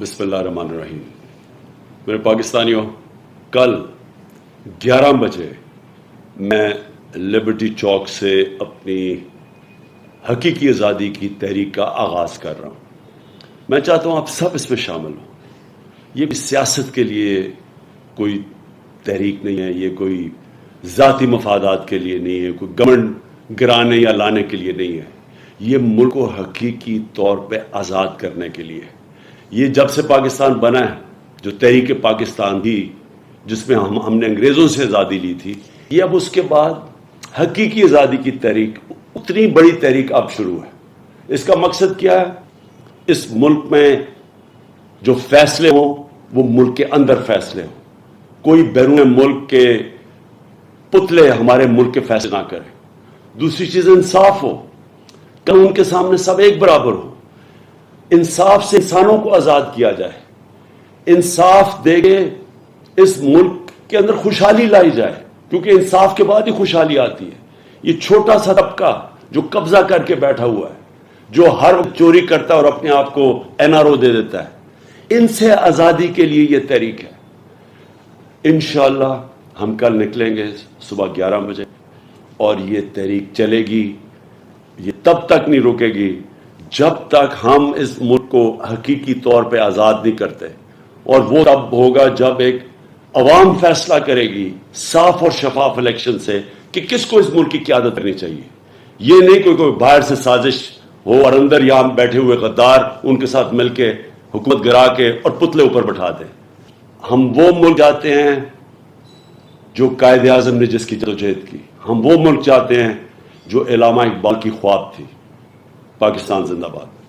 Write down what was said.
بسم اللہ الرحمن الرحیم۔ میرے پاکستانیوں، کل 11 بجے میں لبرٹی چوک سے اپنی حقیقی آزادی کی تحریک کا آغاز کر رہا ہوں۔ میں چاہتا ہوں آپ سب اس میں شامل ہوں۔ یہ سیاست کے لیے کوئی تحریک نہیں ہے، یہ کوئی ذاتی مفادات کے لیے نہیں ہے، کوئی گورنمنٹ گرانے یا لانے کے لیے نہیں ہے، یہ ملک کو حقیقی طور پہ آزاد کرنے کے لیے۔ یہ جب سے پاکستان بنا ہے، جو تحریک پاکستان تھی جس میں ہم نے انگریزوں سے آزادی لی تھی، یہ اب اس کے بعد حقیقی آزادی کی تحریک، اتنی بڑی تحریک اب شروع ہے۔ اس کا مقصد کیا ہے؟ اس ملک میں جو فیصلے ہوں وہ ملک کے اندر فیصلے ہوں، کوئی بیرون ملک کے پتلے ہمارے ملک کے فیصلے نہ کرے۔ دوسری چیز انصاف ہو، قانون کے سامنے سب ایک برابر ہو، انصاف سے انسانوں کو آزاد کیا جائے، انصاف دے کے اس ملک کے اندر خوشحالی لائی جائے، کیونکہ انصاف کے بعد ہی خوشحالی آتی ہے۔ یہ چھوٹا سا طبقہ جو قبضہ کر کے بیٹھا ہوا ہے، جو ہر وقت چوری کرتا ہے اور اپنے آپ کو NRO دے دیتا ہے، ان سے آزادی کے لیے یہ تحریک ہے۔ انشاءاللہ ہم کل نکلیں گے صبح 11 بجے اور یہ تحریک چلے گی، یہ تب تک نہیں رکے گی جب تک ہم اس ملک کو حقیقی طور پہ آزاد نہیں کرتے، اور وہ تب ہوگا جب ایک عوام فیصلہ کرے گی صاف اور شفاف الیکشن سے کہ کس کو اس ملک کی قیادت کرنی چاہیے۔ یہ نہیں کوئی باہر سے سازش ہو اور اندر یہاں بیٹھے ہوئے غدار ان کے ساتھ مل کے حکومت گرا کے اور پتلے اوپر بٹھا دیں۔ ہم وہ ملک چاہتے ہیں جو قائد اعظم نے جس کی جدوجہد کی، ہم وہ ملک چاہتے ہیں جو علامہ اقبال کی خواب تھی۔ پاکستان زندہ باد۔